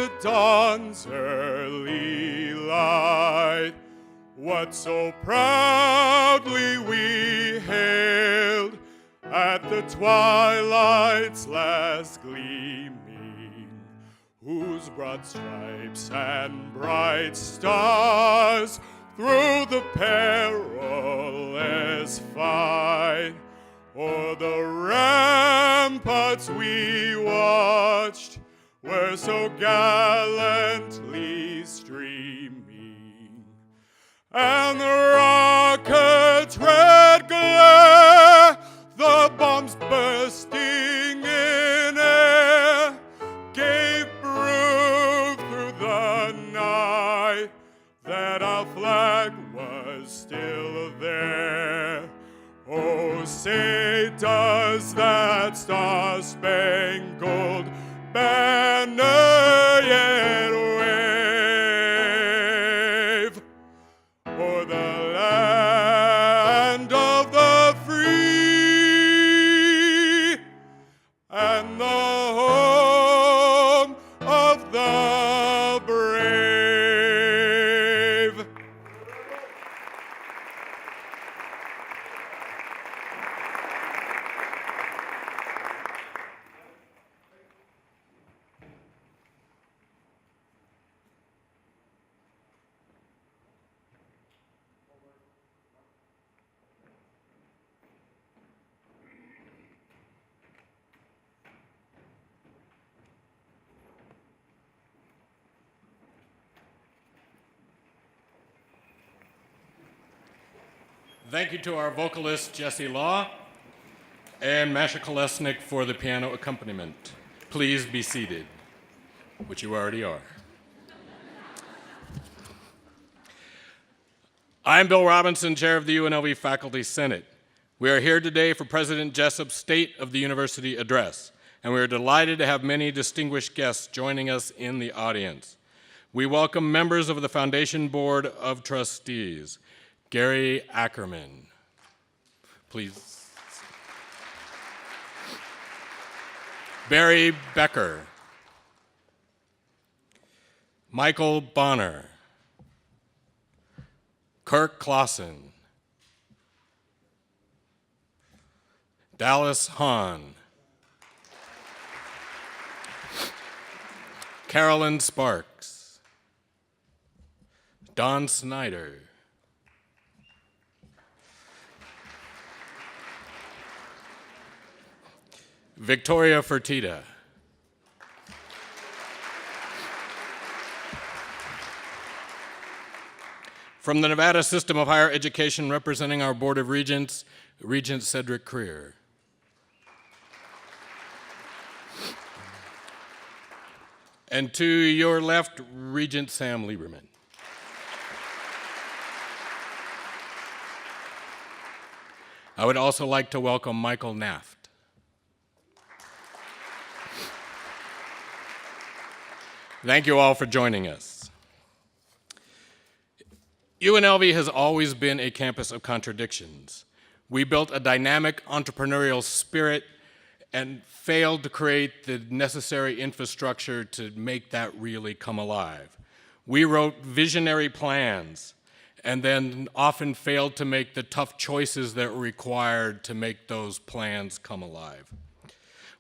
the dawn's early light, what so proudly we hailed at the twilight's last gleaming, whose broad stripes and bright stars through the perilous fight o'er the ramparts we watched were so gallantly streaming, and the rocket's red glare, the bombs bursting in air, gave proof through the night that our flag was still there. Oh, say does that star-spangled banner yet wave o'er the land of the free and the home of the brave? Thank you to our vocalist, Jesse Law, and Masha Kolesnik for the piano accompaniment. Please be seated, which you already are. I'm Bill Robinson, chair of the UNLV Faculty Senate. We are here today for President Jessup's State of the University address, and we are delighted to have many distinguished guests joining us in the audience. We welcome members of the Foundation Board of Trustees, Gary Ackerman, please. Barry Becker, Michael Bonner, Kirk Clausen, Dallas Hahn, Carolyn Sparks, Don Snyder, Victoria Fertitta, from the Nevada System of Higher Education, representing our Board of Regents, Regent Cedric Creer. And to your left, Regent Sam Lieberman. I would also like to welcome Michael Naft. Thank you all for joining us. UNLV has always been a campus of contradictions. We built a dynamic entrepreneurial spirit and failed to create the necessary infrastructure to make that really come alive. We wrote visionary plans and then often failed to make the tough choices that were required to make those plans come alive.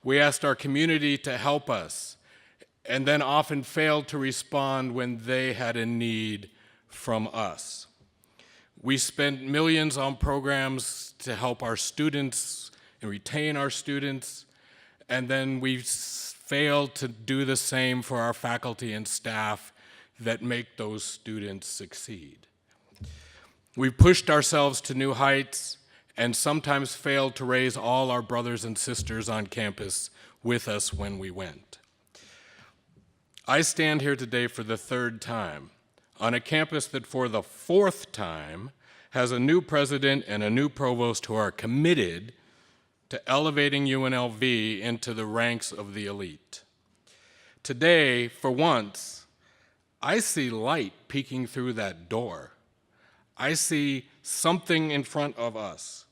We asked our community to help us and then often failed to respond when they had a need from us. We spent millions on programs to help our students and retain our students, and then we failed to do the same for our faculty and staff that make those students succeed. We've pushed ourselves to new heights and sometimes failed to raise all our brothers and sisters on campus with us when we went. I stand here today for the third time on a campus that for the fourth time has a new president and a new provost who are committed to elevating UNLV into the ranks of the elite. Today, for once, I see light peeking through that door. I see something in front of us.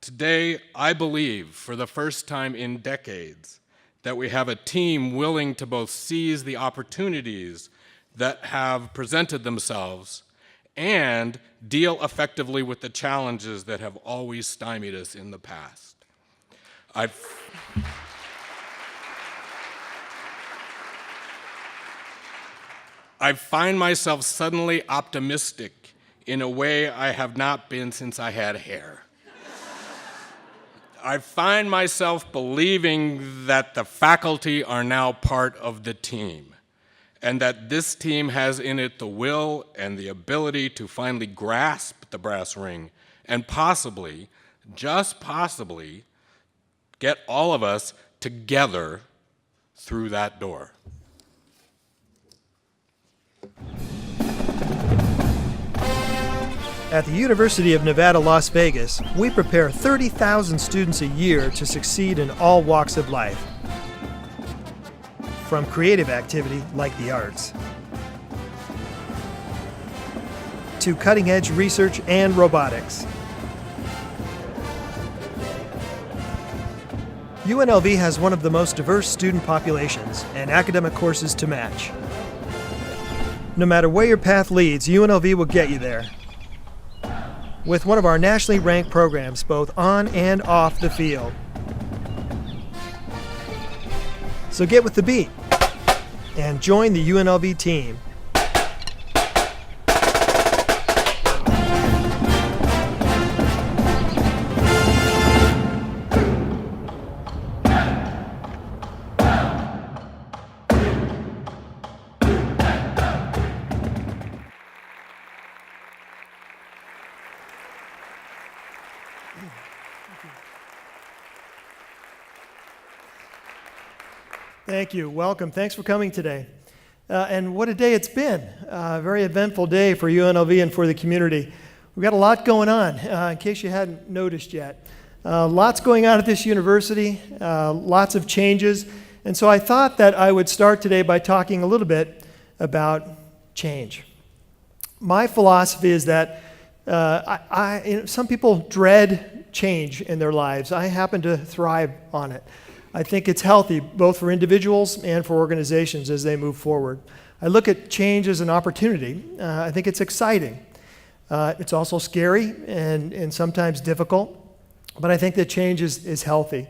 Today, I believe, for the first time in decades, that we have a team willing to both seize the opportunities that have presented themselves and deal effectively with the challenges that have always stymied us in the past. I find myself suddenly optimistic in a way I have not been since I had hair. I find myself believing that the faculty are now part of the team, and that this team has in it the will and the ability to finally grasp the brass ring and possibly, just possibly, get all of us together through that door. At the University of Nevada, Las Vegas, we prepare 30,000 students a year to succeed in all walks of life, from creative activity like the arts, to cutting-edge research and robotics. UNLV has one of the most diverse student populations and academic courses to match. No matter where your path leads, UNLV will get you there, with one of our nationally ranked programs both on and off the field. So get with the beat and join the UNLV team. Thank you. Welcome. Thanks for coming today. And what a day it's been. A very eventful day for UNLV and for the community. We've got a lot going on, in case you hadn't noticed yet. Lots going on at this university, lots of changes. And so I thought that I would start today by talking a little bit about change. My philosophy is that some people dread change in their lives. I happen to thrive on it. I think it's healthy both for individuals and for organizations as they move forward. I look at change as an opportunity. I think it's exciting. It's also scary and sometimes difficult, but I think that change is healthy.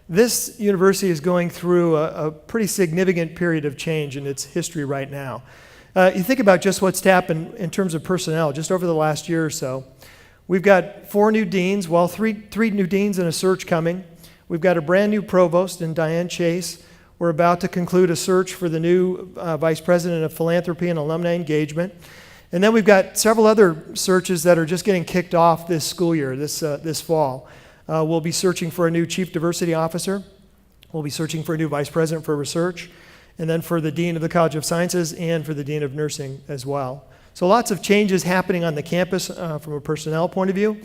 This university is going through a pretty significant period of change in its history right now. You think about just what's happened in terms of personnel just over the last year or so. We've got 4 new deans, well, three new deans and a search coming. We've got a brand new provost in Diane Chase. We're about to conclude a search for the new vice president of philanthropy and alumni engagement. And then we've got several other searches that are just getting kicked off this school year, this fall. We'll be searching for a new chief diversity officer. We'll be searching for a new vice president for research, and then for the dean of the College of Sciences and for the dean of nursing as well. So lots of changes happening on the campus from a personnel point of view.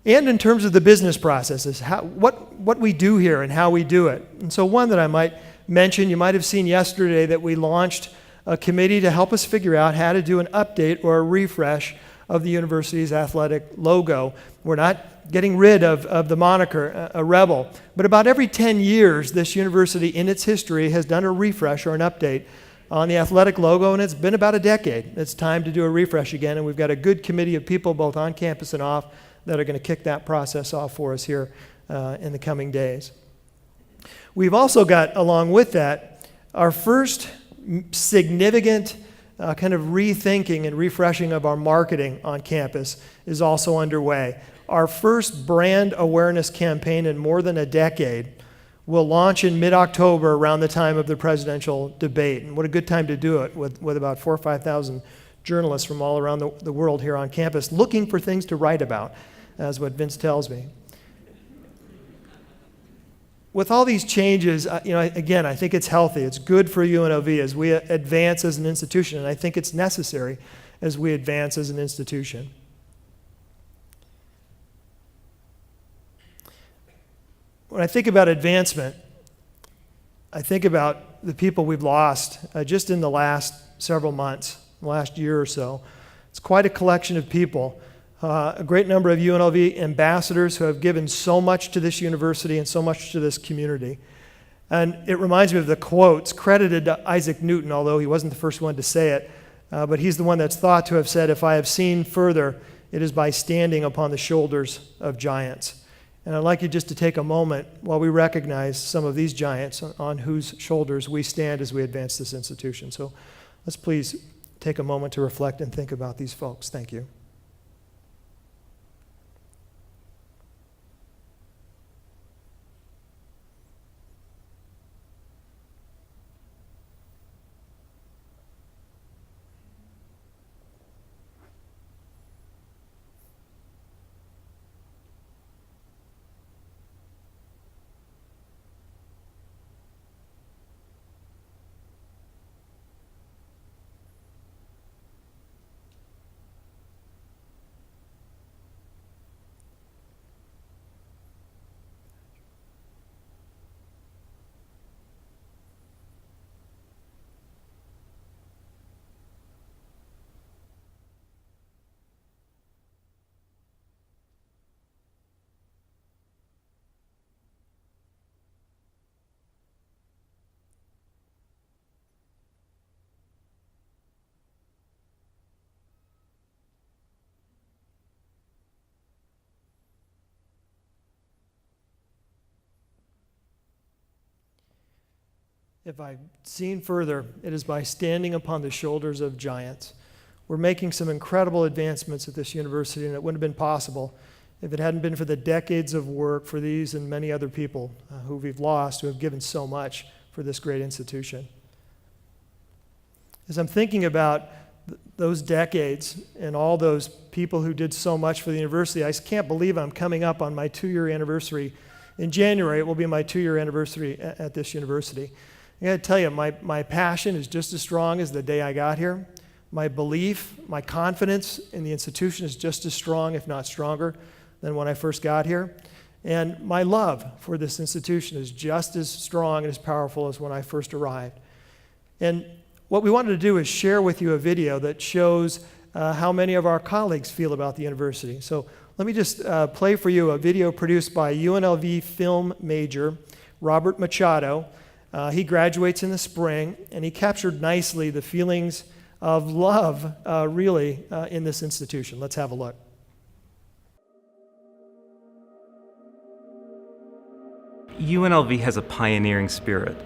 And in terms of the business processes, what we do here and how we do it. And so one that I might mention, you might have seen yesterday that we launched a committee to help us figure out how to do an update or a refresh of the university's athletic logo. We're not getting rid of the moniker, a rebel, but about every 10 years, this university in its history has done a refresh or an update on the athletic logo, and it's been about a decade. It's time to do a refresh again, and we've got a good committee of people both on campus and off that are going to kick that process off for us here in the coming days. We've also got, along with that, our first significant kind of rethinking and refreshing of our marketing on campus is also underway. Our first brand awareness campaign in more than a decade will launch in mid-October around the time of the presidential debate. And what a good time to do it with about 4,000 or 5,000 journalists from all around the world here on campus looking for things to write about, as what Vince tells me. With all these changes, again, I think it's healthy. It's good for UNLV as we advance as an institution, and I think it's necessary as we advance as an institution. When I think about advancement, I think about the people we've lost just in the last several months, last year or so. It's quite a collection of people. A great number of UNLV ambassadors who have given so much to this university and so much to this community. And it reminds me of the quotes credited to Isaac Newton, although he wasn't the first one to say it. But he's the one that's thought to have said, "If I have seen further, it is by standing upon the shoulders of giants." And I'd like you just to take a moment while we recognize some of these giants on whose shoulders we stand as we advance this institution. So let's please take a moment to reflect and think about these folks. Thank you. If I've seen further, it is by standing upon the shoulders of giants. We're making some incredible advancements at this university, and it wouldn't have been possible if it hadn't been for the decades of work for these and many other people who we've lost, who have given so much for this great institution. As I'm thinking about those decades and all those people who did so much for the university, I can't believe I'm coming up on my 2-year anniversary. In January, it will be my 2-year anniversary at this university. I gotta tell you, my passion is just as strong as the day I got here. My belief, my confidence in the institution is just as strong, if not stronger, than when I first got here. And my love for this institution is just as strong and as powerful as when I first arrived. And what we wanted to do is share with you a video that shows how many of our colleagues feel about the university. So let me just play for you a video produced by UNLV film major Robert Machado. He graduates in the spring, and he captured nicely the feelings of love, really, in this institution. Let's have a look. UNLV has a pioneering spirit.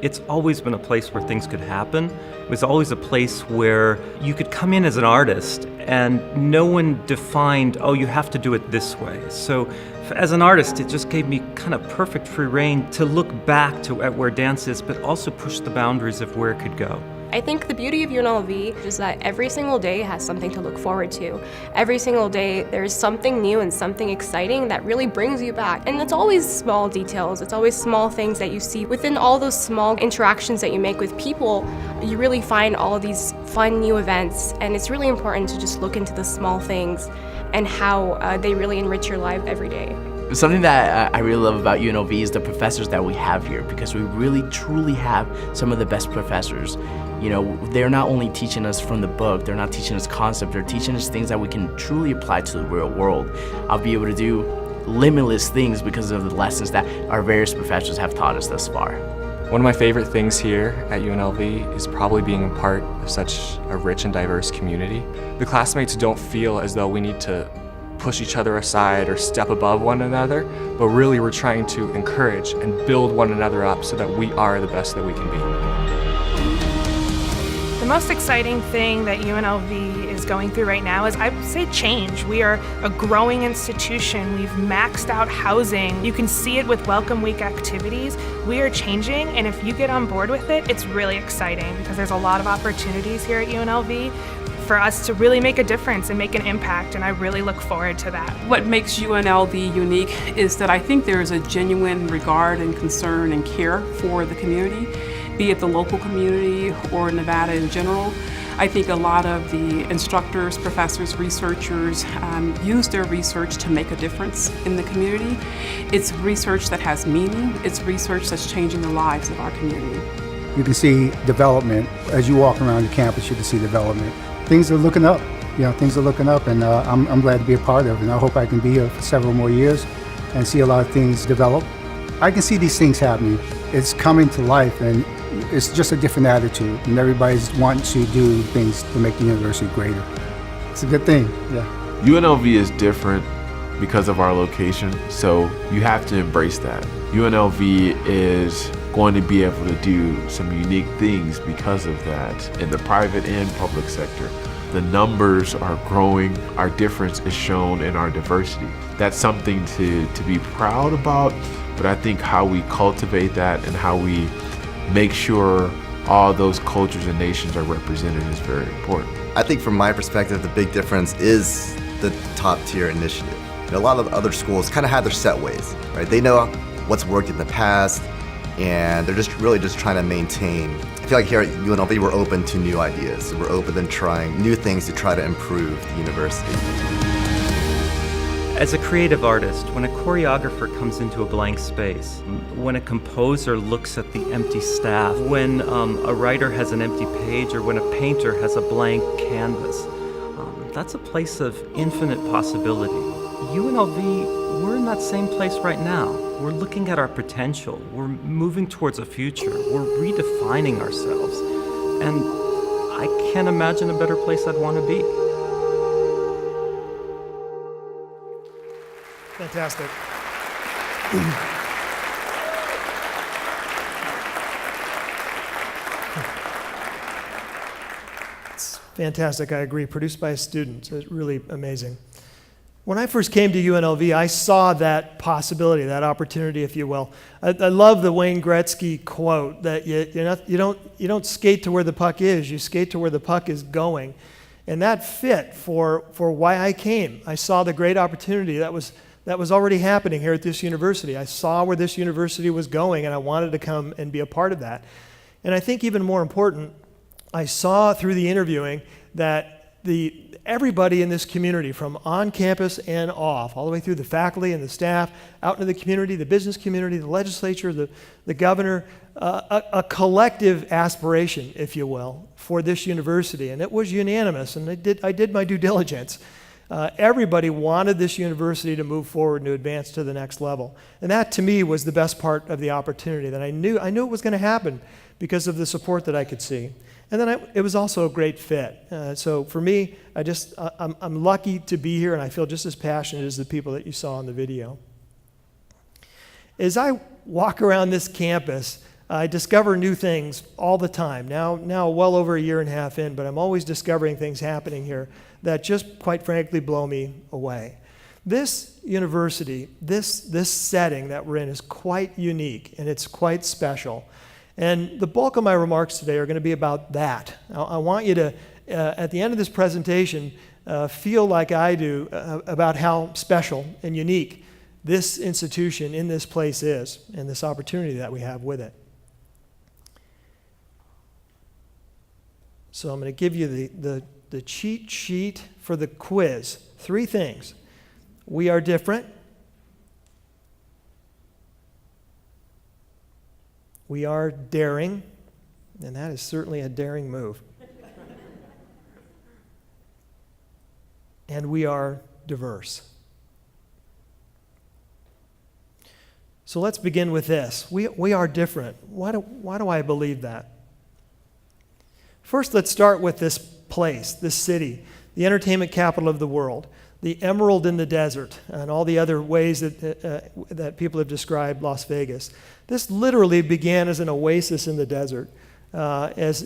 It's always been a place where things could happen. It was always a place where you could come in as an artist and no one defined, oh, you have to do it this way. So as an artist, it just gave me kind of perfect free rein to look back at where dance is, but also push the boundaries of where it could go. I think the beauty of UNLV is that every single day has something to look forward to. Every single day there's something new and something exciting that really brings you back. And it's always small details, it's always small things that you see. Within all those small interactions that you make with people, you really find all of these fun new events. And it's really important to just look into the small things and how they really enrich your life every day. Something that I really love about UNLV is the professors that we have here, because we really truly have some of the best professors. You know, they're not only teaching us from the book, they're not teaching us concepts, they're teaching us things that we can truly apply to the real world. I'll be able to do limitless things because of the lessons that our various professors have taught us thus far. One of my favorite things here at UNLV is probably being a part of such a rich and diverse community. The classmates don't feel as though we need to push each other aside or step above one another, but really we're trying to encourage and build one another up so that we are the best that we can be. The most exciting thing that UNLV is going through right now is, I would say, change. We are a growing institution. We've maxed out housing. You can see it with Welcome Week activities. We are changing, and if you get on board with it, it's really exciting because there's a lot of opportunities here at UNLV for us to really make a difference and make an impact, and I really look forward to that. What makes UNLV unique is that I think there is a genuine regard and concern and care for the community, be it the local community or Nevada in general. I think a lot of the instructors, professors, researchers use their research to make a difference in the community. It's research that has meaning. It's research that's changing the lives of our community. You can see development. As you walk around the campus, you can see development. Things are looking up. Things are looking up, and I'm glad to be a part of it. And I hope I can be here for several more years and see a lot of things develop. I can see these things happening. It's coming to life, and it's just a different attitude, and everybody's wanting to do things to make the university greater. It's a good thing, yeah. UNLV is different because of our location, so you have to embrace that. UNLV is going to be able to do some unique things because of that in the private and public sector. The numbers are growing, our difference is shown in our diversity. That's something to be proud about, but I think how we cultivate that and how we make sure all those cultures and nations are represented is very important. I think from my perspective, the big difference is the top tier initiative. A lot of other schools kind of have their set ways, right? They know what's worked in the past, and they're just really trying to maintain. I feel like here at UNLV, we're open to new ideas. We're open to trying new things to try to improve the university. As a creative artist, when a choreographer comes into a blank space, when a composer looks at the empty staff, when a writer has an empty page, or when a painter has a blank canvas, that's a place of infinite possibility. UNLV, we're in that same place right now. We're looking at our potential. We're moving towards a future. We're redefining ourselves. And I can't imagine a better place I'd want to be. Fantastic. It's fantastic, I agree. Produced by a student, so it's really amazing. When I first came to UNLV, I saw that possibility, that opportunity, if you will. I love the Wayne Gretzky quote that you don't skate to where the puck is, you skate to where the puck is going. And that fit for why I came. I saw the great opportunity that was already happening here at this university. I saw where this university was going, and I wanted to come and be a part of that. And I think even more important, I saw through the interviewing that everybody in this community, from on campus and off, all the way through the faculty and the staff, out into the community, the business community, the legislature, the governor, a collective aspiration, if you will, for this university. And it was unanimous, and I did my due diligence. Everybody wanted this university to move forward and to advance to the next level. And that, to me, was the best part of the opportunity, that I knew it was going to happen because of the support that I could see. And then it was also a great fit. So for me, I'm lucky to be here, and I feel just as passionate as the people that you saw in the video. As I walk around this campus, I discover new things all the time. Now well over a year and a half in, but I'm always discovering things happening here that just, quite frankly, blow me away. This university, this setting that we're in is quite unique, and it's quite special. And the bulk of my remarks today are going to be about that. I want you to, at the end of this presentation, feel like I do about how special and unique this institution in this place is, and this opportunity that we have with it. So I'm going to give you the cheat sheet for the quiz. 3 things. We are different. We are daring, and that is certainly a daring move. And we are diverse. So let's begin with this. We are different. Why do I believe that? First, let's start with this place, this city, the entertainment capital of the world, the emerald in the desert, and all the other ways that people have described Las Vegas. This literally began as an oasis in the desert, as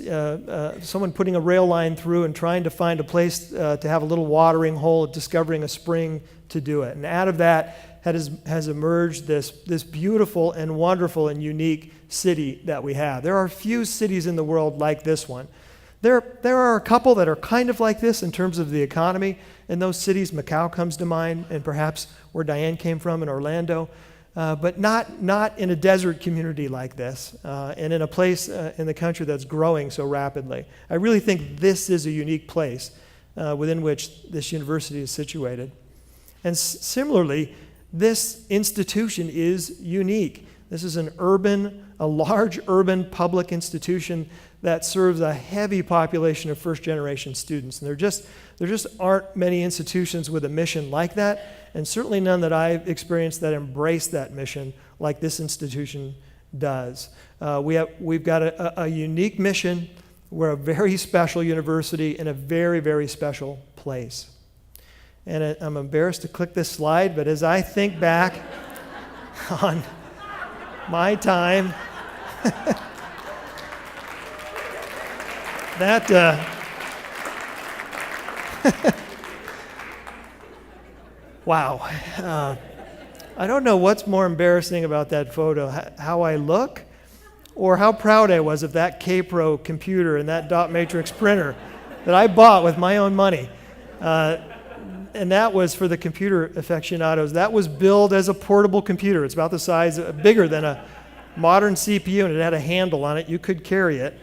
someone putting a rail line through and trying to find a place to have a little watering hole, discovering a spring to do it. And out of that has emerged this beautiful and wonderful and unique city that we have. There are few cities in the world like this one. There are a couple that are kind of like this in terms of the economy. In those cities, Macau comes to mind, and perhaps where Diane came from in Orlando, but not in a desert community like this, and in a place in the country that's growing so rapidly. I really think this is a unique place within which this university is situated. And similarly, this institution is unique. This is a large urban public institution that serves a heavy population of first-generation students. And there just aren't many institutions with a mission like that, and certainly none that I've experienced that embrace that mission like this institution does. We've got a unique mission. We're a very special university in a very, very special place. And I'm embarrassed to click this slide, but as I think back on my time, wow. I don't know what's more embarrassing about that photo, how I look or how proud I was of that K-Pro computer and that dot matrix printer that I bought with my own money. And that was for the computer aficionados. That was billed as a portable computer. It's about the size, bigger than a modern CPU, and it had a handle on it. You could carry it.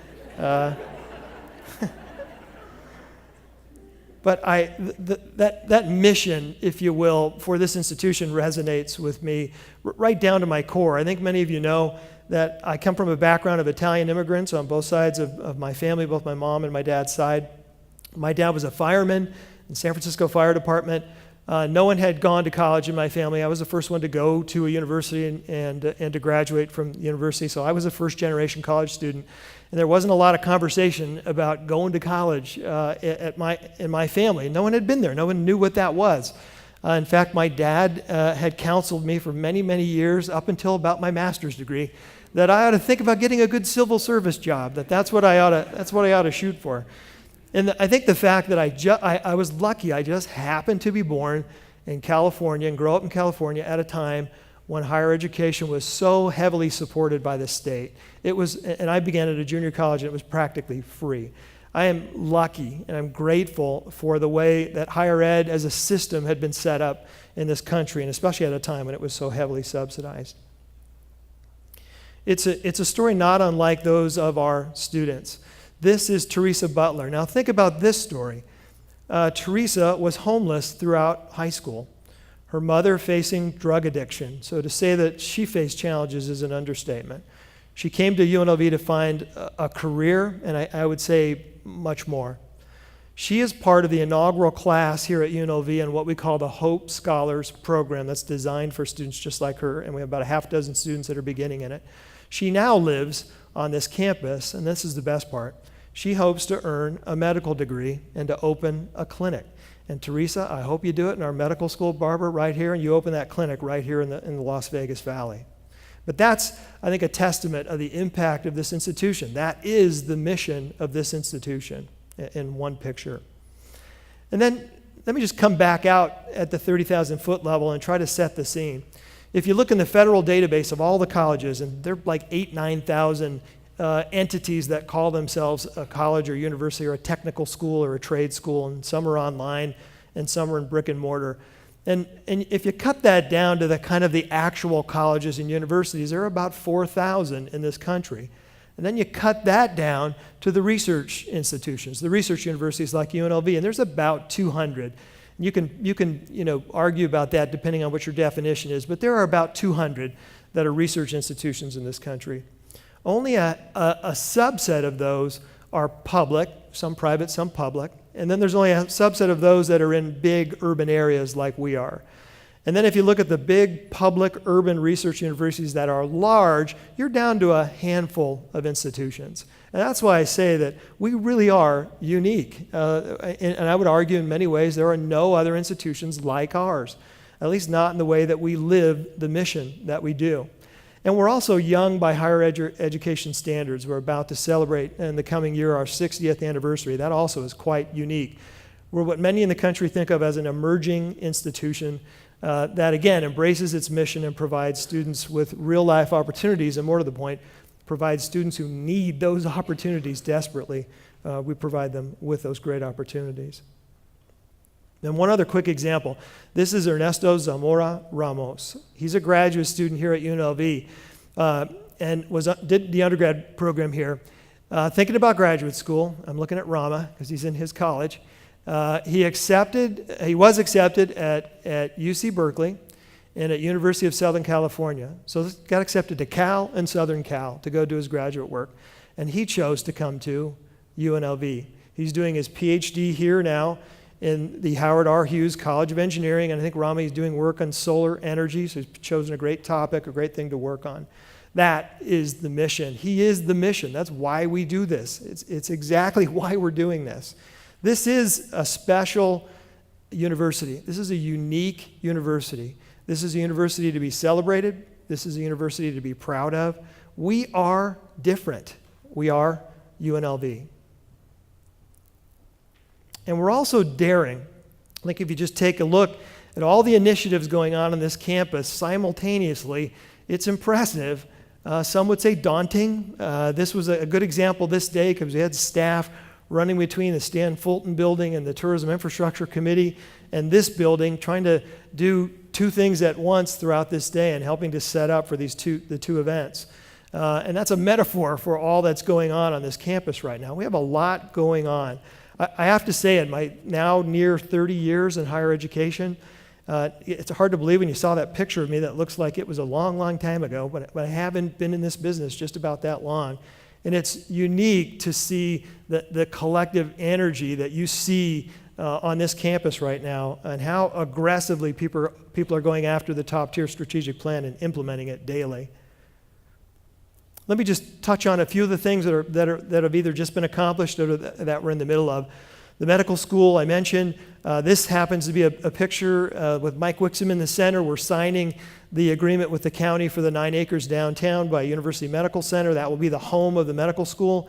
But that mission, if you will, for this institution resonates with me right down to my core. I think many of you know that I come from a background of Italian immigrants on both sides of my family, both my mom and my dad's side. My dad was a fireman in San Francisco Fire Department. No one had gone to college in my family. I was the first one to go to a university and to graduate from the university, so I was a first-generation college student. And there wasn't a lot of conversation about going to college in my family. No one had been there. No one knew what that was. In fact, my dad had counseled me for many, many years, up until about my master's degree, that I ought to think about getting a good civil service job. That's what I ought to shoot for. And I think the fact that I was lucky, I just happened to be born in California and grow up in California at a time when higher education was so heavily supported by the state. And I began at a junior college and it was practically free. I am lucky and I'm grateful for the way that higher ed as a system had been set up in this country, and especially at a time when it was so heavily subsidized. It's a story not unlike those of our students. This is Teresa Butler. Now think about this story. Teresa was homeless throughout high school. Her mother facing drug addiction. So to say that she faced challenges is an understatement. She came to UNLV to find a career, and I would say much more. She is part of the inaugural class here at UNLV in what we call the Hope Scholars Program that's designed for students just like her, and we have about a half dozen students that are beginning in it. She now lives on this campus, and this is the best part. She hopes to earn a medical degree and to open a clinic. And Teresa, I hope you do it in our medical school, Barbara, right here, and you open that clinic right here in the Las Vegas Valley. But that's, I think, a testament of the impact of this institution. That is the mission of this institution in one picture. And then let me just come back out at the 30,000-foot level and try to set the scene. If you look in the federal database of all the colleges, and there are like 8,000, 9,000 entities that call themselves a college or university or a technical school or a trade school, and some are online and some are in brick and mortar. And if you cut that down to the kind of the actual colleges and universities, there are about 4,000 in this country. And then you cut that down to the research institutions, the research universities like UNLV, and there's about 200. You can argue about that depending on what your definition is, but there are about 200 that are research institutions in this country. Only a subset of those are public, some private, some public. And then there's only a subset of those that are in big urban areas like we are. And then if you look at the big public urban research universities that are large, you're down to a handful of institutions. And that's why I say that we really are unique. And I would argue in many ways there are no other institutions like ours, at least not in the way that we live the mission that we do. And we're also young by higher education standards. We're about to celebrate in the coming year our 60th anniversary. That also is quite unique. We're what many in the country think of as an emerging institution that, again, embraces its mission and provides students with real-life opportunities, and more to the point, provides students who need those opportunities desperately. We provide them with those great opportunities. And one other quick example. This is Ernesto Zamora Ramos. He's a graduate student here at UNLV and did the undergrad program here. Thinking about graduate school, I'm looking at Rama because he's in his college. He was accepted at UC Berkeley, and at University of Southern California. So got accepted to Cal and Southern Cal to go do his graduate work. And he chose to come to UNLV. He's doing his PhD here now in the Howard R. Hughes College of Engineering, and I think Rami's doing work on solar energy, so he's chosen a great topic, a great thing to work on. That is the mission. He is the mission. That's why we do this. It's exactly why we're doing this. This is a special university. This is a unique university. This is a university to be celebrated. This is a university to be proud of. We are different. We are UNLV. And we're also daring. I think if you just take a look at all the initiatives going on this campus simultaneously, it's impressive. Some would say daunting. This was a good example this day because we had staff running between the Stan Fulton building and the Tourism Infrastructure Committee and this building, trying to do two things at once throughout this day and helping to set up for the two events. And that's a metaphor for all that's going on this campus right now. We have a lot going on. I have to say, in my now near 30 years in higher education, it's hard to believe when you saw that picture of me that looks like it was a long, long time ago, but I haven't been in this business just about that long. And it's unique to see the collective energy that you see on this campus right now and how aggressively people are going after the top-tier strategic plan and implementing it daily. Let me just touch on a few of the things that have either just been accomplished or that we're in the middle of. The medical school I mentioned, this happens to be a picture with Mike Wixom in the center. We're signing the agreement with the county for the 9 acres downtown by University Medical Center. That will be the home of the medical school.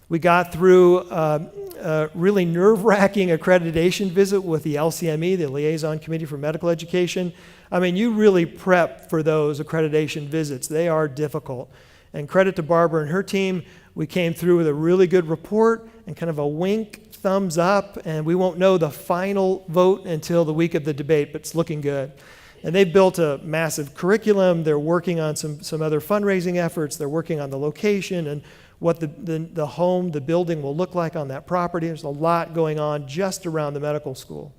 We got through a really nerve-wracking accreditation visit with the LCME, the Liaison Committee for Medical Education. I mean, you really prep for those accreditation visits. They are difficult. And credit to Barbara and her team, we came through with a really good report and kind of a wink, thumbs up, and we won't know the final vote until the week of the debate, but it's looking good. And they've built a massive curriculum. They're working on some other fundraising efforts. They're working on the location and what the home, the building will look like on that property. There's a lot going on just around the medical school.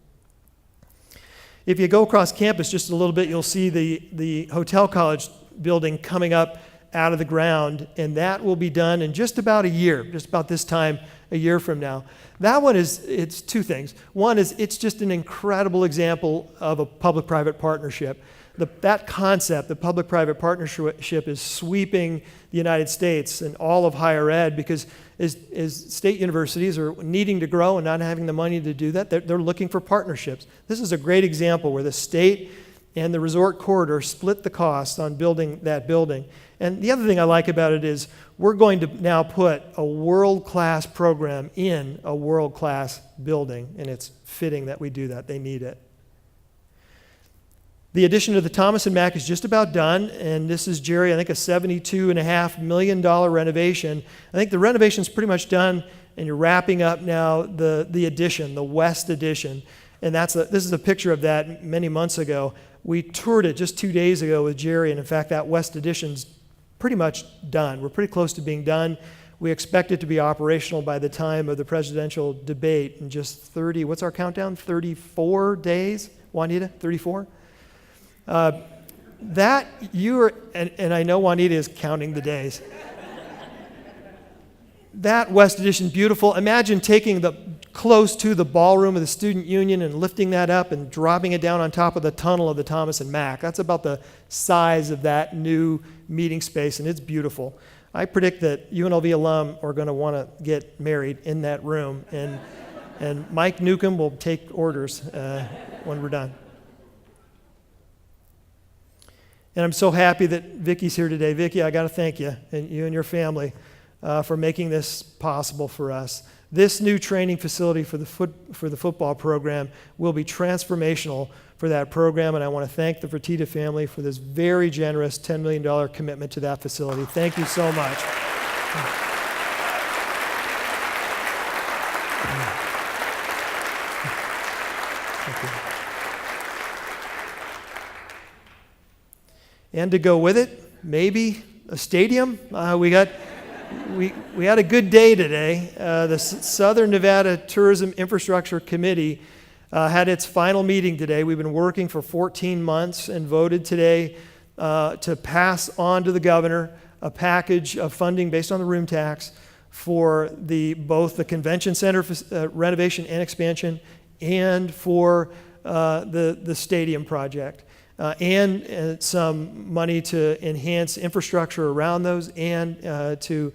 If you go across campus just a little bit, you'll see the Hotel College building coming up out of the ground, and that will be done in just about a year, just about this time a year from now. That one it's two things. One is it's just an incredible example of a public-private partnership. That concept, the public-private partnership, is sweeping the United States and all of higher ed because as state universities are needing to grow and not having the money to do that, they're looking for partnerships. This is a great example where the state and the resort corridor split the cost on building that building. And the other thing I like about it is we're going to now put a world-class program in a world-class building, and it's fitting that we do that. They need it. The addition of the Thomas and Mack is just about done, and this is, Jerry, I think a $72.5 million renovation. I think the renovation's pretty much done, and you're wrapping up now the addition, the West addition. And this is a picture of that many months ago. We toured it just 2 days ago with Jerry, and in fact, that West addition's pretty much done. We're pretty close to being done. We expect it to be operational by the time of the presidential debate in just 30, what's our countdown? 34 days, Juanita? 34? And I know Juanita is counting the days. That West Addition, beautiful. Imagine taking close to the ballroom of the Student Union and lifting that up and dropping it down on top of the tunnel of the Thomas and Mack. That's about the size of that new meeting space, and it's beautiful. I predict that UNLV alum are going to want to get married in that room, and Mike Newcomb will take orders when we're done. And I'm so happy that Vicky's here today. Vicky, I got to thank you and your family for making this possible for us. This new training facility for the football program will be transformational for that program, and I want to thank the Fertitta family for this very generous $10 million commitment to that facility. Thank you so much. Thank you. And to go with it, maybe a stadium. We had a good day today. The Southern Nevada Tourism Infrastructure Committee had its final meeting today. We've been working for 14 months and voted today to pass on to the governor a package of funding based on the room tax for both the convention center renovation and expansion and for the stadium project. And some money to enhance infrastructure around those and to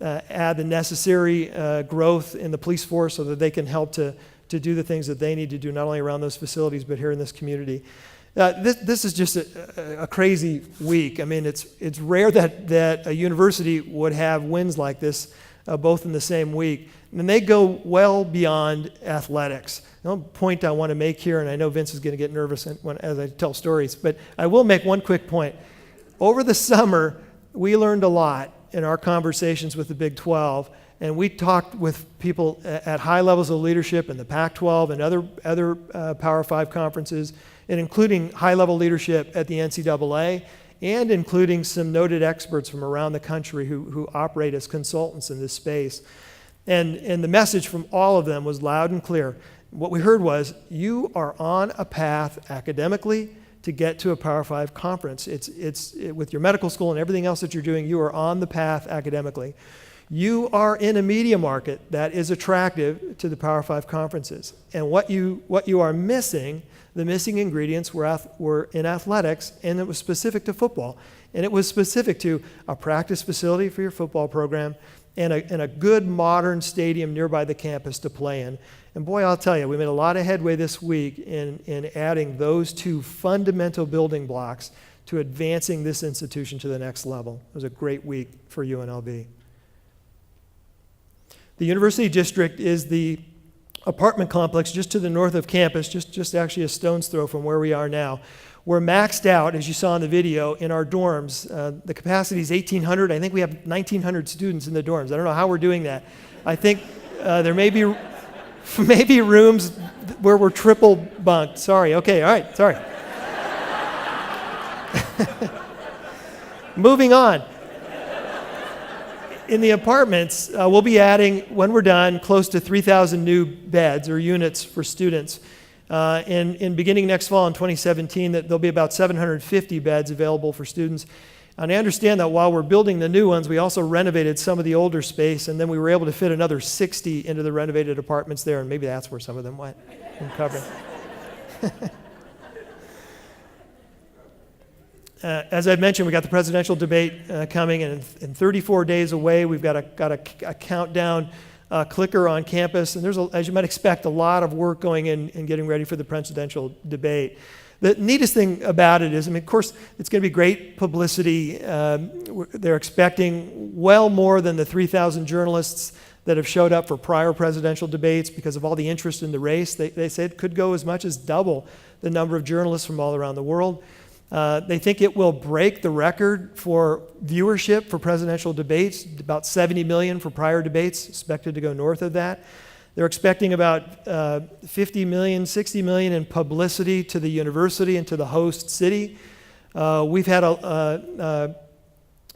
add the necessary growth in the police force so that they can help to do the things that they need to do, not only around those facilities, but here in this community. This is just a crazy week. I mean, it's rare that a university would have wins like this, both in the same week. And they go well beyond athletics. The only point I want to make here, and I know Vince is going to get nervous as I tell stories, but I will make one quick point. Over the summer, we learned a lot in our conversations with the Big 12, and we talked with people at high levels of leadership in the Pac-12 and other Power 5 conferences, and including high-level leadership at the NCAA, and including some noted experts from around the country who operate as consultants in this space. And the message from all of them was loud and clear. What we heard was, you are on a path academically to get to a Power 5 conference. It's with your medical school and everything else that you're doing, you are on the path academically. You are in a media market that is attractive to the Power 5 conferences. And what you are missing, the missing ingredients were in athletics, and it was specific to football. And it was specific to a practice facility for your football program and a good modern stadium nearby the campus to play in. And boy, I'll tell you, we made a lot of headway this week in adding those two fundamental building blocks to advancing this institution to the next level. It was a great week for UNLV. The University District is the apartment complex just to the north of campus, just actually a stone's throw from where we are now. We're maxed out, as you saw in the video, in our dorms. The capacity is 1,800. I think we have 1,900 students in the dorms. I don't know how we're doing that. I think there may be rooms where we're triple bunked. Sorry. Okay. All right. Sorry. Moving on. In the apartments, we'll be adding, when we're done, close to 3,000 new beds or units for students. And beginning next fall in 2017, there'll be about 750 beds available for students. And I understand that while we're building the new ones, we also renovated some of the older space, and then we were able to fit another 60 into the renovated apartments there, and maybe that's where some of them went in cover. As I've mentioned, we got the presidential debate coming, and in 34 days away, we've got a countdown clicker on campus, and there's, as you might expect, a lot of work going in getting ready for the presidential debate. The neatest thing about it is, of course, it's going to be great publicity. They're expecting well more than the 3,000 journalists that have showed up for prior presidential debates because of all the interest in the race. They say it could go as much as double the number of journalists from all around the world. They think it will break the record for viewership for presidential debates, about 70 million for prior debates, expected to go north of that. They're expecting about 50 million, 60 million in publicity to the university and to the host city. We've had a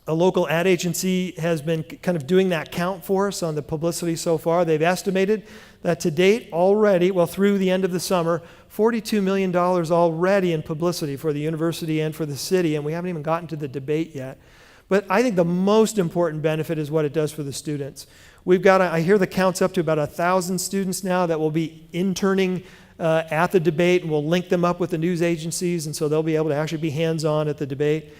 local ad agency has been kind of doing that count for us on the publicity so far. They've estimated that to date already, through the end of the summer, $42 million already in publicity for the university and for the city, and we haven't even gotten to the debate yet. But I think the most important benefit is what it does for the students. We've got, I hear the count's up to about 1,000 students now that will be interning at the debate, and we'll link them up with the news agencies, and so they'll be able to actually be hands-on at the debate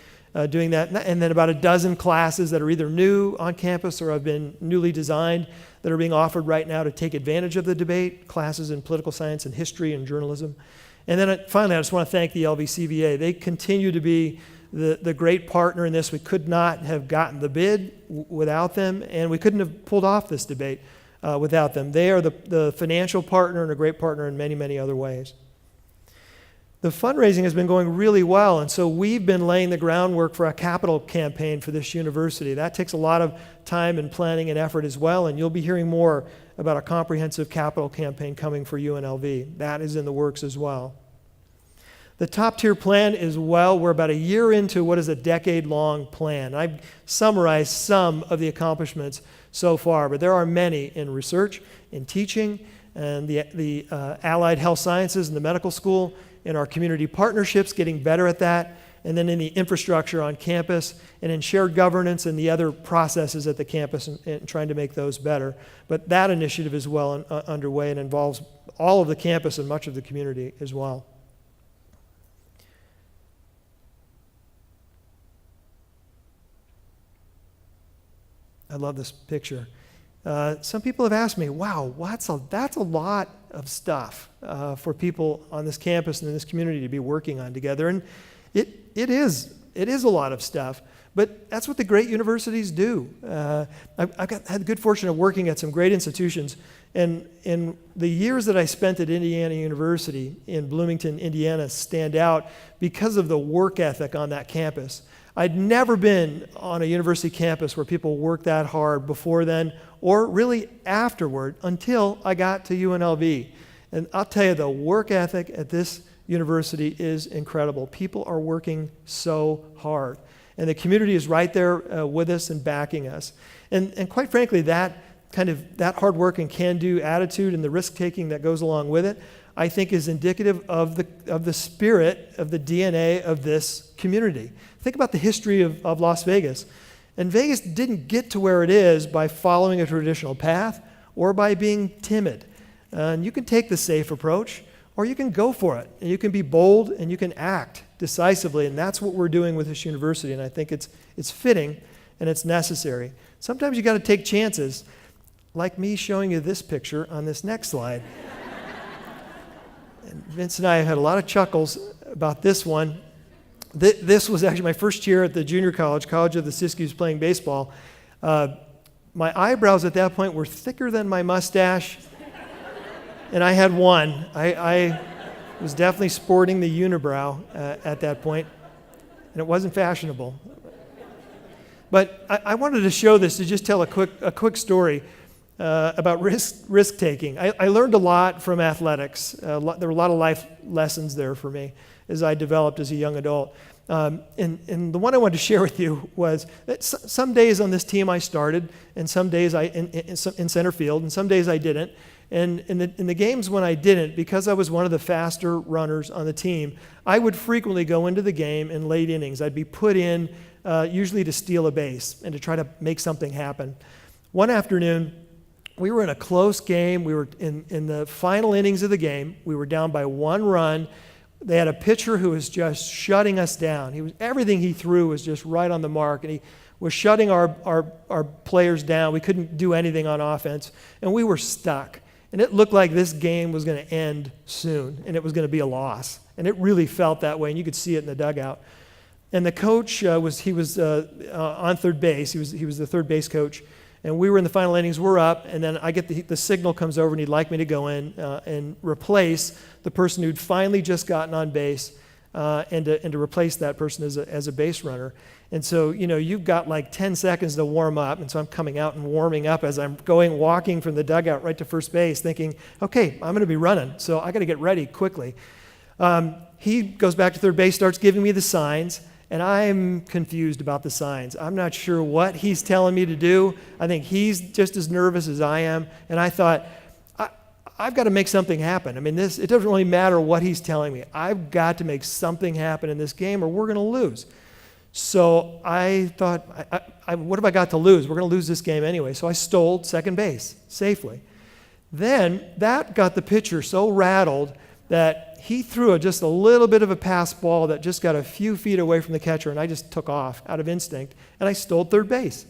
doing that. And then about a dozen classes that are either new on campus or have been newly designed that are being offered right now to take advantage of the debate, classes in political science and history and journalism. And then finally, I just want to thank the LVCVA. They continue to be the great partner in this. We could not have gotten the bid without them, and we couldn't have pulled off this debate without them. They are the financial partner and a great partner in many, many other ways. The fundraising has been going really well, and so we've been laying the groundwork for a capital campaign for this university. That takes a lot of time and planning and effort as well, and you'll be hearing more about a comprehensive capital campaign coming for UNLV. That is in the works as well. The top-tier plan is, we're about a year into what is a decade-long plan. I've summarized some of the accomplishments so far, but there are many in research, in teaching, and the allied health sciences and the medical school, in our community partnerships, getting better at that, and then in the infrastructure on campus, and in shared governance and the other processes at the campus, and trying to make those better. But that initiative is well underway and involves all of the campus and much of the community as well. I love this picture. Some people have asked me, wow, that's a lot of stuff for people on this campus and in this community to be working on together. And it is a lot of stuff, but that's what the great universities do. I've had the good fortune of working at some great institutions, and in the years that I spent at Indiana University in Bloomington, Indiana, stand out because of the work ethic on that campus. I'd never been on a university campus where people worked that hard before then, or really afterward, until I got to UNLV. And I'll tell you, the work ethic at this university is incredible. People are working so hard. And the community is right there with us and backing us. And quite frankly, that hard work and can-do attitude and the risk-taking that goes along with it, I think is indicative of the spirit, of the DNA of this community. Think about the history of Las Vegas. And Vegas didn't get to where it is by following a traditional path or by being timid. And you can take the safe approach, or you can go for it. And you can be bold, and you can act decisively. And that's what we're doing with this university. And I think it's fitting and it's necessary. Sometimes you got to take chances, like me showing you this picture on this next slide. And Vince and I have had a lot of chuckles about this one. This was actually my first year at the junior college of the Siskiyous, playing baseball. My eyebrows at that point were thicker than my mustache, and I had one. I was definitely sporting the unibrow at that point, and it wasn't fashionable. But I wanted to show this to just tell a quick story about risk-taking. I learned a lot from athletics. There were a lot of life lessons there for me as I developed as a young adult. And the one I wanted to share with you was that some days on this team I started, and some days in center field, and some days I didn't. And in the games when I didn't, because I was one of the faster runners on the team, I would frequently go into the game in late innings. I'd be put in usually to steal a base and to try to make something happen. One afternoon, we were in a close game. We were in the final innings of the game. We were down by 1 run. They had a pitcher who was just shutting us down. Everything he threw was just right on the mark, and he was shutting our players down. We couldn't do anything on offense, and we were stuck. And it looked like this game was going to end soon, and it was going to be a loss. And it really felt that way, and you could see it in the dugout. And the coach was on third base. He was the third base coach. And we were in the final innings, we're up, and then I get the signal comes over, and he'd like me to go in and replace the person who'd finally just gotten on base, and to replace that person as a base runner. And so, you've got like 10 seconds to warm up, and so I'm coming out and warming up as I'm walking from the dugout right to first base, thinking, okay, I'm going to be running, so I got to get ready quickly. He goes back to third base, starts giving me the signs, and I'm confused about the signs. I'm not sure what he's telling me to do. I think he's just as nervous as I am. And I thought, I've got to make something happen. I mean, it doesn't really matter what he's telling me. I've got to make something happen in this game or we're going to lose. So I thought, what have I got to lose? We're going to lose this game anyway. So I stole second base safely. Then that got the pitcher so rattled that he threw just a little bit of a pass ball that just got a few feet away from the catcher, and I just took off out of instinct, and I stole third base.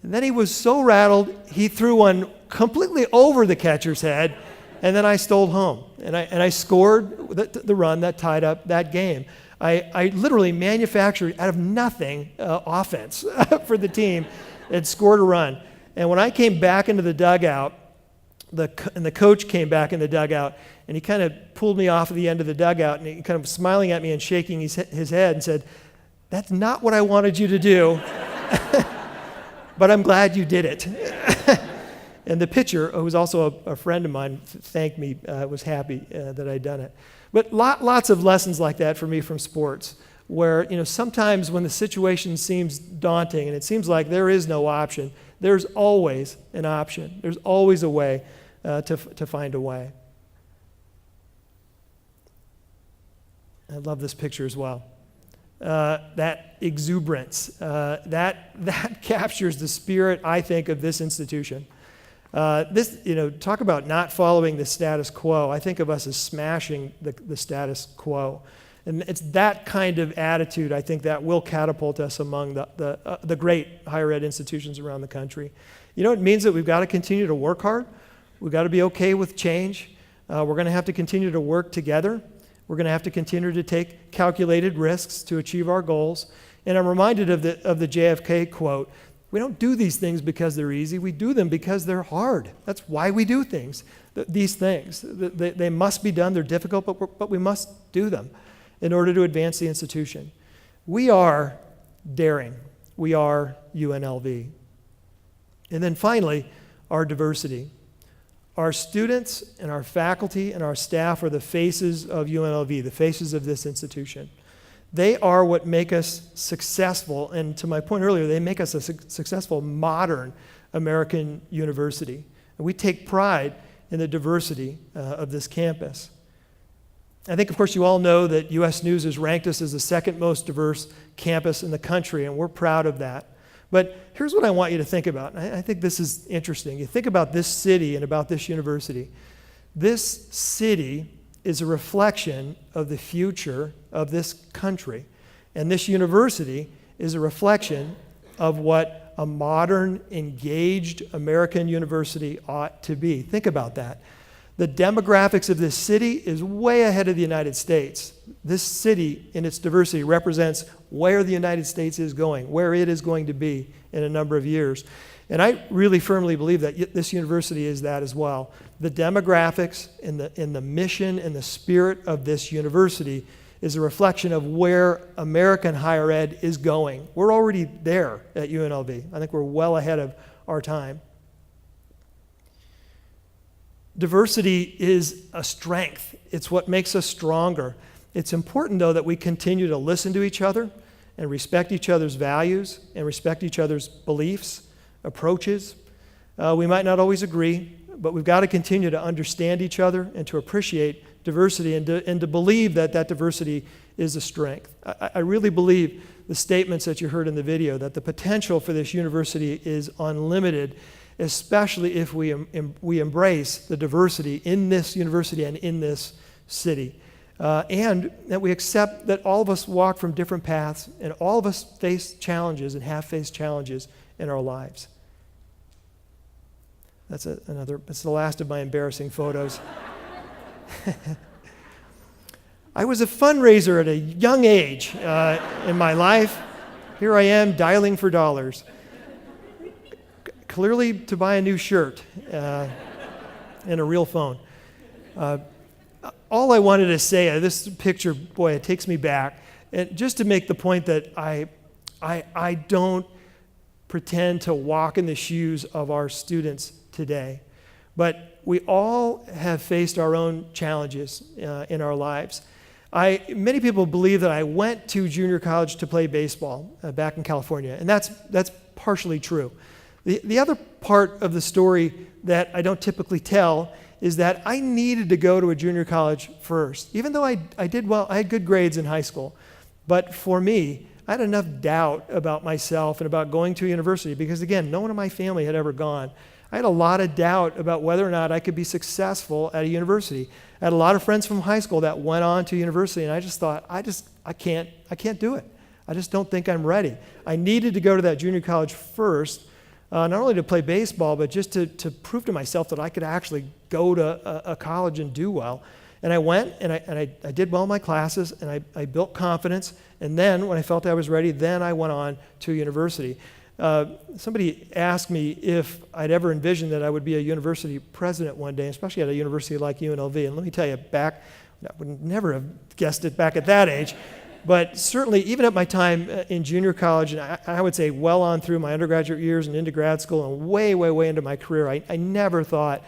And then he was so rattled, he threw one completely over the catcher's head, and then I stole home. And I scored the run that tied up that game. I literally manufactured out of nothing offense for the team and scored a run. And when I came back into the dugout, the coach came back in the dugout, and he kind of pulled me off of the end of the dugout, and he kind of smiling at me and shaking his head and said, "That's not what I wanted you to do, but I'm glad you did it." And the pitcher, who was also a friend of mine, thanked me, was happy that I'd done it. But lots of lessons like that for me from sports, where sometimes when the situation seems daunting and it seems like there is no option, there's always an option. There's always a way to find a way. I love this picture as well. That exuberance, that captures the spirit, I think, of this institution. Talk about not following the status quo. I think of us as smashing the status quo. And it's that kind of attitude, I think, that will catapult us among the great higher ed institutions around the country. You know, it means that we've got to continue to work hard. We've got to be okay with change. We're going to have to continue to work together. We're going to have to continue to take calculated risks to achieve our goals. And I'm reminded of the JFK quote, we don't do these things because they're easy. We do them because they're hard. That's why we do these things. They must be done. They're difficult, but we must do them in order to advance the institution. We are daring. We are UNLV. And then finally, our diversity. Our students and our faculty and our staff are the faces of UNLV, the faces of this institution. They are what make us successful, and to my point earlier, they make us a successful modern American university. And we take pride in the diversity of this campus. I think, of course, you all know that U.S. News has ranked us as the second most diverse campus in the country, and we're proud of that. But here's what I want you to think about. I think this is interesting. You think about this city and about this university. This city is a reflection of the future of this country. And this university is a reflection of what a modern, engaged American university ought to be. Think about that. The demographics of this city is way ahead of the United States. This city in its diversity represents where the United States is going, where it is going to be in a number of years. And I really firmly believe that this university is that as well. The demographics and the mission and the spirit of this university is a reflection of where American higher ed is going. We're already there at UNLV. I think we're well ahead of our time. Diversity is a strength. It's what makes us stronger. It's important, though, that we continue to listen to each other and respect each other's values and respect each other's beliefs, approaches. We might not always agree, but we've got to continue to understand each other and to appreciate diversity and to believe that diversity is a strength. I really believe the statements that you heard in the video, that the potential for this university is unlimited, especially if we embrace the diversity in this university and in this city. And that we accept that all of us walk from different paths and all of us face challenges and have faced challenges in our lives. That's the last of my embarrassing photos. I was a fundraiser at a young age in my life. Here I am dialing for dollars. Clearly to buy a new shirt and a real phone. All I wanted to say, this picture, boy, it takes me back. And just to make the point that I don't pretend to walk in the shoes of our students today. But we all have faced our own challenges in our lives. Many people believe that I went to junior college to play baseball back in California, and that's partially true. The other part of the story that I don't typically tell is that I needed to go to a junior college first. Even though I did well, I had good grades in high school. But for me, I had enough doubt about myself and about going to a university because, again, no one in my family had ever gone. I had a lot of doubt about whether or not I could be successful at a university. I had a lot of friends from high school that went on to university, and I just thought, I can't do it. I just don't think I'm ready. I needed to go to that junior college first, not only to play baseball, but just to prove to myself that I could actually go to a college and do well. And I went, and I did well in my classes, and I built confidence. And then, when I felt I was ready, then I went on to university. Somebody asked me if I'd ever envisioned that I would be a university president one day, especially at a university like UNLV. And let me tell you, I would never have guessed it back at that age. But certainly, even at my time in junior college, and I would say well on through my undergraduate years and into grad school and way, way, way into my career, I never thought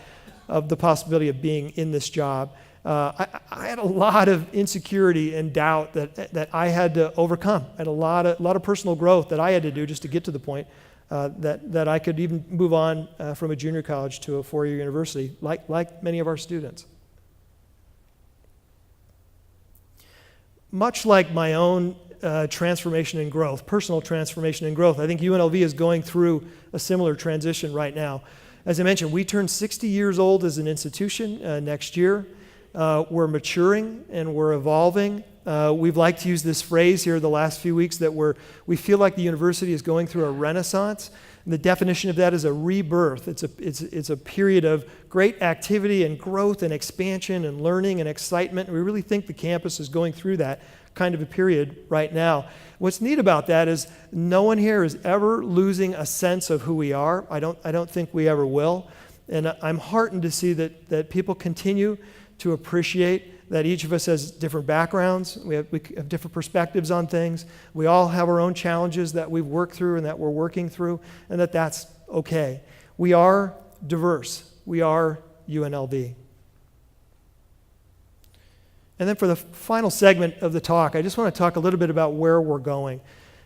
of the possibility of being in this job. I had a lot of insecurity and doubt that I had to overcome. I had a lot of personal growth that I had to do just to get to the point that I could even move on from a junior college to a four-year university, like many of our students. Much like my own transformation and growth, personal transformation and growth, I think UNLV is going through a similar transition right now. As I mentioned, we turn 60 years old as an institution next year. We're maturing and we're evolving. We've liked to use this phrase here the last few weeks that we feel like the university is going through a renaissance. And the definition of that is a rebirth. It's a period of great activity and growth and expansion and learning and excitement. And we really think the campus is going through that kind of a period right now. What's neat about that is no one here is ever losing a sense of who we are. I don't think we ever will. And I'm heartened to see that people continue to appreciate that each of us has different backgrounds. We have different perspectives on things. We all have our own challenges that we've worked through and that we're working through, and that's okay. We are diverse. We are UNLV. And then for the final segment of the talk, I just want to talk a little bit about where we're going.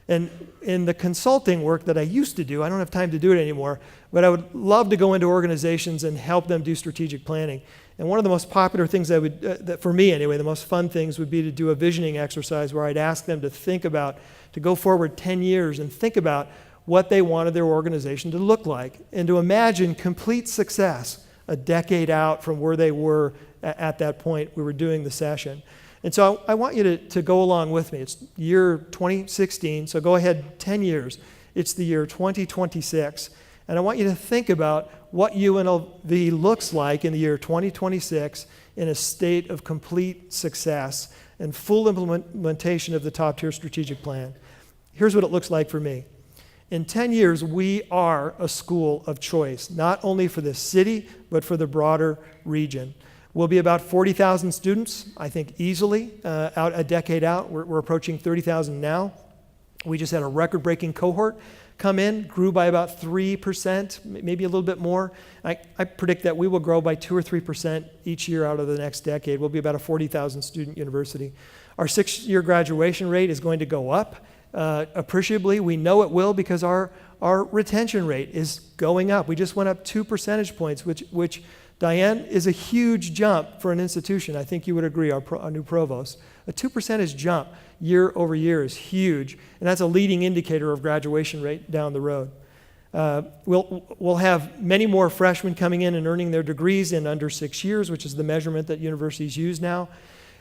And in the consulting work that I used to do, I don't have time to do it anymore, but I would love to go into organizations and help them do strategic planning. And one of the most popular things that for me anyway, the most fun things would be to do a visioning exercise where I'd ask them to go forward 10 years and think about what they wanted their organization to look like and to imagine complete success a decade out from where they were at that point we were doing the session. And so I want you to go along with me. It's year 2016, so go ahead 10 years. It's the year 2026. And I want you to think about what UNLV looks like in the year 2026 in a state of complete success and full implementation of the top-tier strategic plan. Here's what it looks like for me. In 10 years, we are a school of choice, not only for the city, but for the broader region. We'll be about 40,000 students, I think easily, out a decade out. We're approaching 30,000 now. We just had a record-breaking cohort come in, grew by about 3%, maybe a little bit more. I predict that we will grow by 2 or 3% each year out of the next decade. We'll be about a 40,000 student university. Our 6-year graduation rate is going to go up appreciably. We know it will because our retention rate is going up. We just went up 2 percentage points, which Diane, is a huge jump for an institution. I think you would agree, our new provost. A 2% jump year over year is huge, and that's a leading indicator of graduation rate down the road. We'll have many more freshmen coming in and earning their degrees in under 6 years, which is the measurement that universities use now.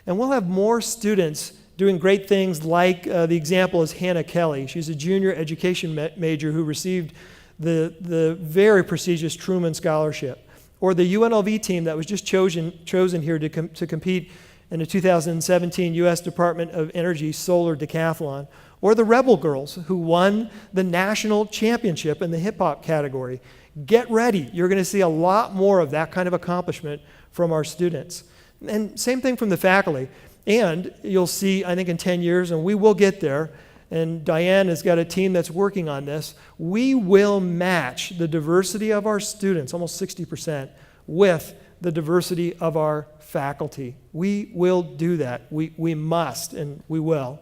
And we'll have more students doing great things like the example is Hannah Kelly. She's a junior education major who received the very prestigious Truman Scholarship. Or the UNLV team that was just chosen here to compete in the 2017 U.S. Department of Energy Solar Decathlon. Or the Rebel Girls who won the national championship in the hip-hop category. Get ready. You're going to see a lot more of that kind of accomplishment from our students. And same thing from the faculty. And you'll see, I think in 10 years, and we will get there, and Diane has got a team that's working on this, we will match the diversity of our students, almost 60%, with the diversity of our faculty. We will do that. We must, and we will.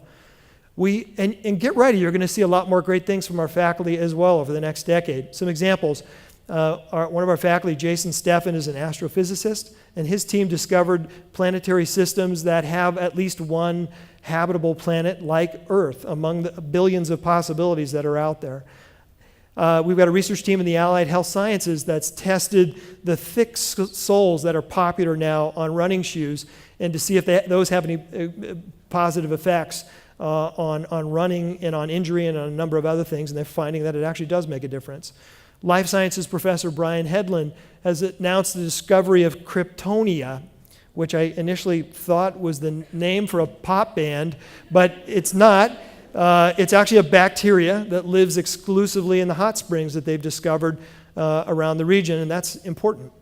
And get ready, you're going to see a lot more great things from our faculty as well over the next decade. Some examples, one of our faculty, Jason Steffen, is an astrophysicist, and his team discovered planetary systems that have at least one habitable planet like Earth among the billions of possibilities that are out there. We've got a research team in the Allied Health Sciences that's tested the thick soles that are popular now on running shoes and to see if those have any positive effects on running and on injury and on a number of other things, and they're finding that it actually does make a difference. Life Sciences professor Brian Hedlund has announced the discovery of Kryptonia, which I initially thought was the name for a pop band, but it's not. It's actually a bacteria that lives exclusively in the hot springs that they've discovered around the region, and that's important.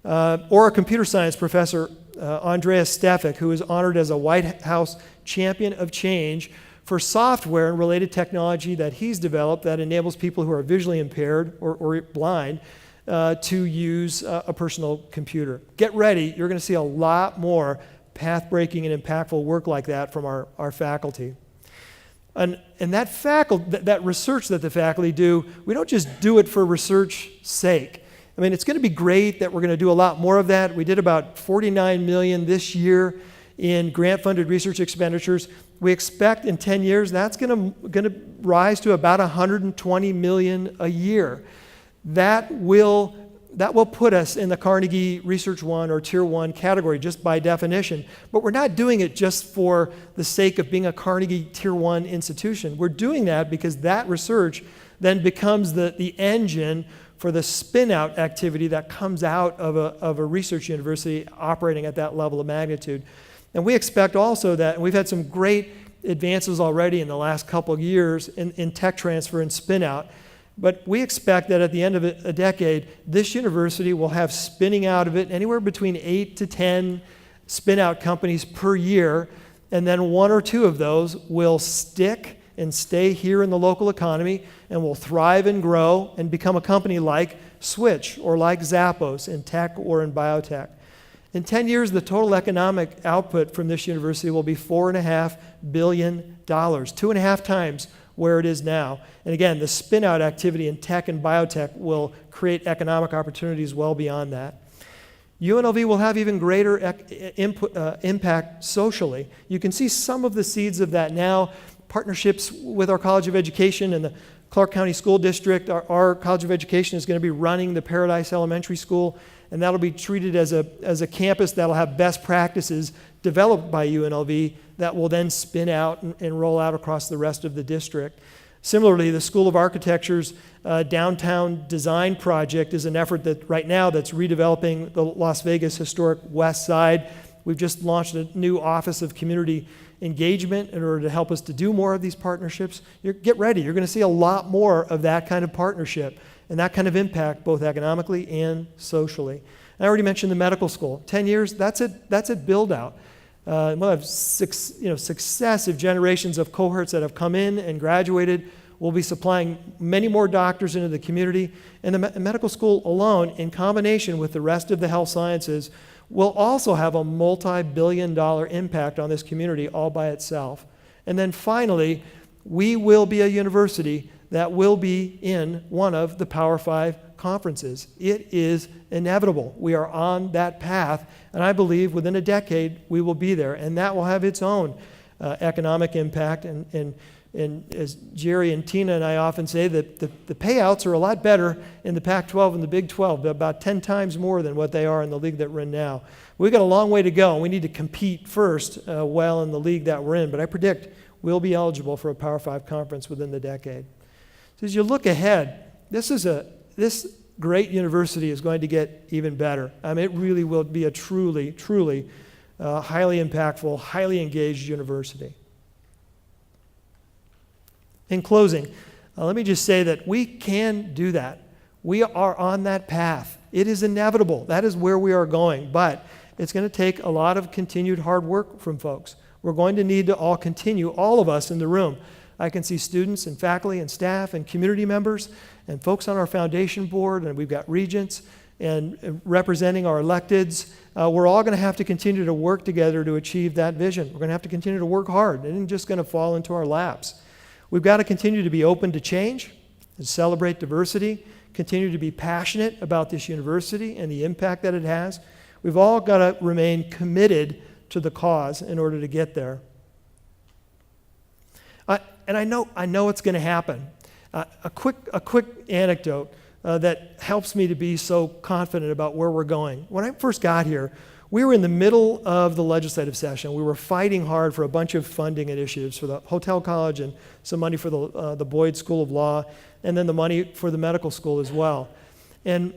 Or a computer science professor, Andreas Stefik, who is honored as a White House Champion of Change for software and related technology that he's developed that enables people who are visually impaired or blind to use a personal computer. Get ready, you're going to see a lot more path-breaking and impactful work like that from our faculty. And that research that the faculty do, we don't just do it for research sake. I mean, it's going to be great that we're going to do a lot more of that. We did about $49 million this year in grant-funded research expenditures. We expect in 10 years that's going to rise to about $120 million a year. That will put us in the Carnegie Research 1 or Tier 1 category just by definition. But we're not doing it just for the sake of being a Carnegie Tier 1 institution. We're doing that because that research then becomes the engine for the spin-out activity that comes out of a research university operating at that level of magnitude. And we expect also that, and we've had some great advances already in the last couple of years in tech transfer and spin-out, but we expect that at the end of a decade, this university will have spinning out of it anywhere between 8 to 10 spin-out companies per year, and then 1 or 2 of those will stick and stay here in the local economy and will thrive and grow and become a company like Switch or like Zappos in tech or in biotech. In 10 years, the total economic output from this university will be $4.5 billion, 2.5 times where it is now. And again, the spin-out activity in tech and biotech will create economic opportunities well beyond that. UNLV will have even greater impact socially. You can see some of the seeds of that now. Partnerships with our College of Education and the Clark County School District. Our College of Education is going to be running the Paradise Elementary School, and that'll be treated as a campus that'll have best practices developed by UNLV that will then spin out and roll out across the rest of the district. Similarly, the School of Architecture's downtown design project is an effort that right now that's redeveloping the Las Vegas historic West Side. We've just launched a new Office of Community Engagement in order to help us to do more of these partnerships. Get ready. You're going to see a lot more of that kind of partnership and that kind of impact both economically and socially. I already mentioned the medical school. 10 years, that's a build-out. We'll have successive generations of cohorts that have come in and graduated. We'll be supplying many more doctors into the community. And the medical school alone, in combination with the rest of the health sciences, will also have a multi-billion-dollar impact on this community all by itself. And then finally, we will be a university that will be in one of the Power 5 conferences. It is inevitable. We are on that path, and I believe within a decade we will be there, and that will have its own economic impact. And as Jerry and Tina and I often say, that the payouts are a lot better in the Pac-12 and the Big 12, about 10 times more than what they are in the league that we're in now. We've got a long way to go, and we need to compete first well in the league that we're in, but I predict we'll be eligible for a Power 5 conference within the decade. So as you look ahead, this great university is going to get even better. I mean, it really will be a truly highly impactful, highly engaged university. In closing, let me just say that we can do that. We are on that path. It is inevitable. That is where we are going. But it's going to take a lot of continued hard work from folks. We're going to need to all continue, all of us in the room. I can see students and faculty and staff and community members and folks on our foundation board, and we've got regents and representing our electeds. We're all going to have to continue to work together to achieve that vision. We're going to have to continue to work hard. It isn't just going to fall into our laps. We've got to continue to be open to change and celebrate diversity, continue to be passionate about this university and the impact that it has. We've all got to remain committed to the cause in order to get there. And I know it's going to happen. A quick anecdote that helps me to be so confident about where we're going. When I first got here, we were in the middle of the legislative session. We were fighting hard for a bunch of funding initiatives for the Hotel College and some money for the Boyd School of Law, and then the money for the medical school as well. And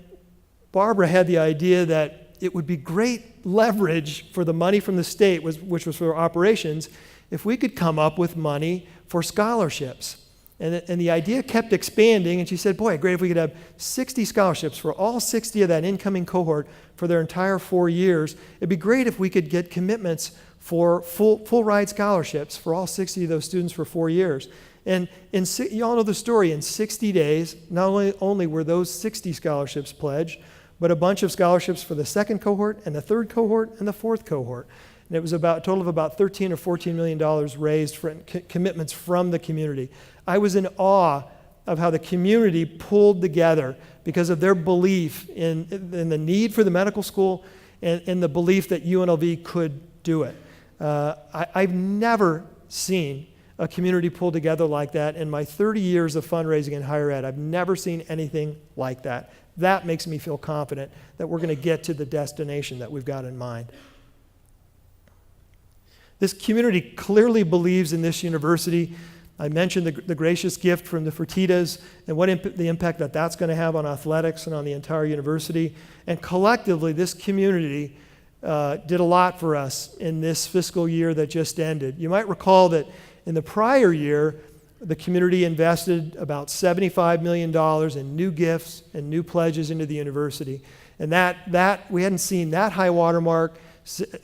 Barbara had the idea that it would be great leverage for the money from the state, which was for operations, if we could come up with money for scholarships. And the idea kept expanding, and she said, boy, great if we could have 60 scholarships for all 60 of that incoming cohort for their entire 4 years. It'd be great if we could get commitments for full ride scholarships for all 60 of those students for 4 years. And you all know the story. In 60 days, not only were those 60 scholarships pledged, but a bunch of scholarships for the second cohort and the third cohort and the fourth cohort. And it was about a total of about $13 or $14 million raised for commitments from the community. I was in awe of how the community pulled together because of their belief in the need for the medical school and the belief that UNLV could do it. I've never seen a community pull together like that in my 30 years of fundraising in higher ed. I've never seen anything like that. That makes me feel confident that we're going to get to the destination that we've got in mind. This community clearly believes in this university. I mentioned the gracious gift from the Fertittas and what the impact that that's going to have on athletics and on the entire university. And collectively, this community did a lot for us in this fiscal year that just ended. You might recall that in the prior year, the community invested about $75 million in new gifts and new pledges into the university. And that we hadn't seen that high watermark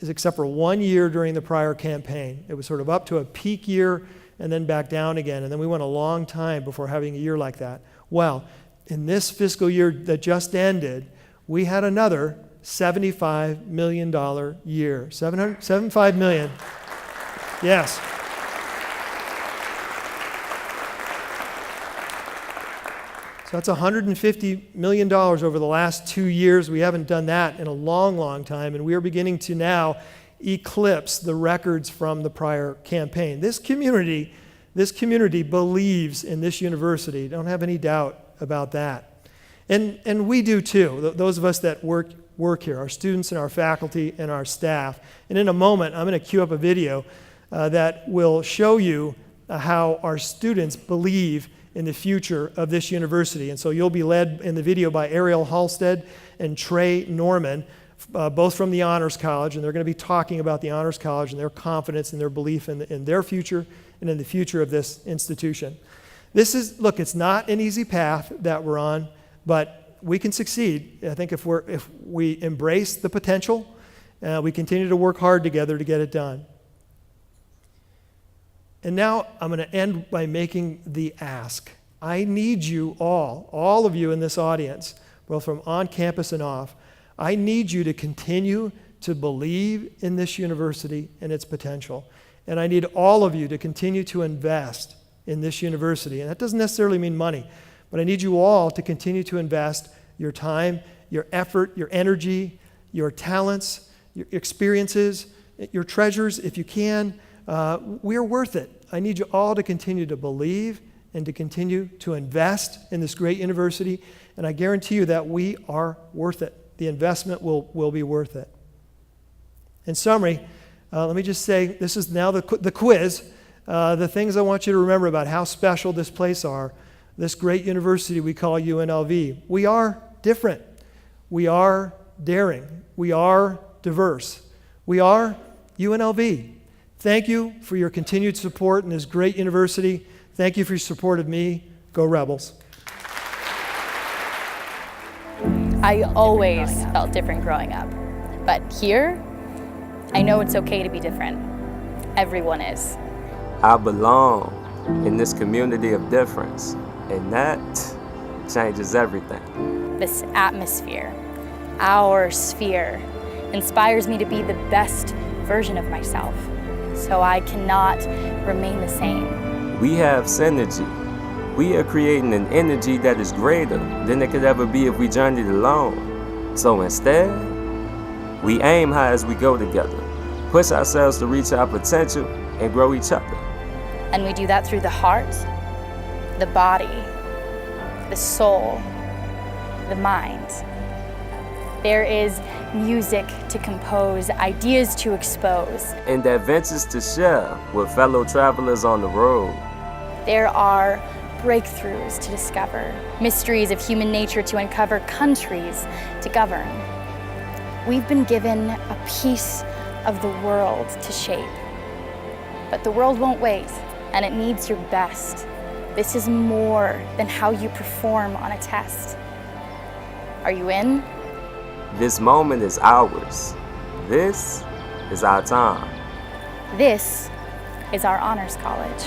except for 1 year during the prior campaign. It was sort of up to a peak year and then back down again. And then we went a long time before having a year like that. Well, in this fiscal year that just ended, we had another $75 million year. $75 million. Yes. So that's $150 million over the last 2 years. We haven't done that in a long, long time, and we are beginning to now eclipse the records from the prior campaign. This community believes in this university. Don't have any doubt about that. And we do too, those of us that work here, our students and our faculty and our staff. And in a moment, I'm going to cue up a video that will show you how our students believe in the future of this university. And so you'll be led in the video by Ariel Halstead and Trey Norman, both from the Honors College, and they're going to be talking about the Honors College and their confidence and their belief in their future and in the future of this institution. Look, it's not an easy path that we're on, but we can succeed. I think if we embrace the potential, we continue to work hard together to get it done. And now I'm going to end by making the ask. I need you all of you in this audience, both from on campus and off, I need you to continue to believe in this university and its potential. And I need all of you to continue to invest in this university. And that doesn't necessarily mean money, but I need you all to continue to invest your time, your effort, your energy, your talents, your experiences, your treasures, if you can. We are worth it. I need you all to continue to believe and to continue to invest in this great university, and I guarantee you that we are worth it. The investment will be worth it. In summary, let me just say, this is now the quiz. The things I want you to remember about how special this place are, this great university we call UNLV. We are different. We are daring. We are diverse. We are UNLV. Thank you for your continued support in this great university. Thank you for your support of me. Go Rebels. I always felt different growing up. But here, I know it's okay to be different. Everyone is. I belong in this community of difference, and that changes everything. This atmosphere, our sphere, inspires me to be the best version of myself. So I cannot remain the same. We have synergy. We are creating an energy that is greater than it could ever be if we journeyed alone. So instead, we aim high as we go together, push ourselves to reach our potential and grow each other. And we do that through the heart, the body, the soul, the mind. There is music to compose, ideas to expose, and adventures to share with fellow travelers on the road. There are breakthroughs to discover, mysteries of human nature to uncover, countries to govern. We've been given a piece of the world to shape. But the world won't wait, and it needs your best. This is more than how you perform on a test. Are you in? This moment is ours. This is our time. This is our Honors College.